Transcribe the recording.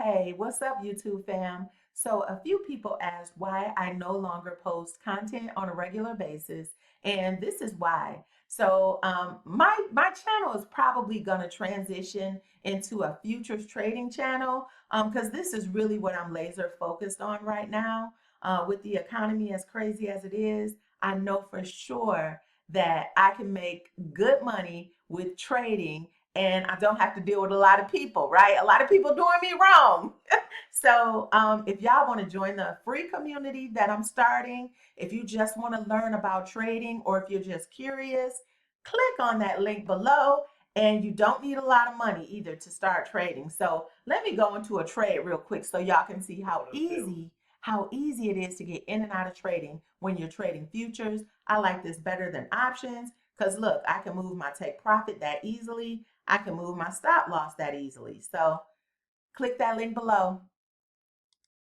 Hey, what's up, YouTube fam? So, a few people asked why I no longer post content on a regular basis, and this is why. My channel is probably gonna transition into a futures trading channel, because this is really what I'm laser focused on right now. With the economy as crazy as it is, I know for sure that I can make good money with trading and I don't have to deal with a lot of people, right? A lot of people doing me wrong. If y'all want to join the free community that I'm starting, if you just want to learn about trading or if you're just curious, click on that link below. And you don't need a lot of money either to start trading. So let me go into a trade real quick so y'all can see how easy it is to get in and out of trading when you're trading futures. I like this better than options because look, I can move my take profit that easily. I can move my stop loss that easily. So click that link below.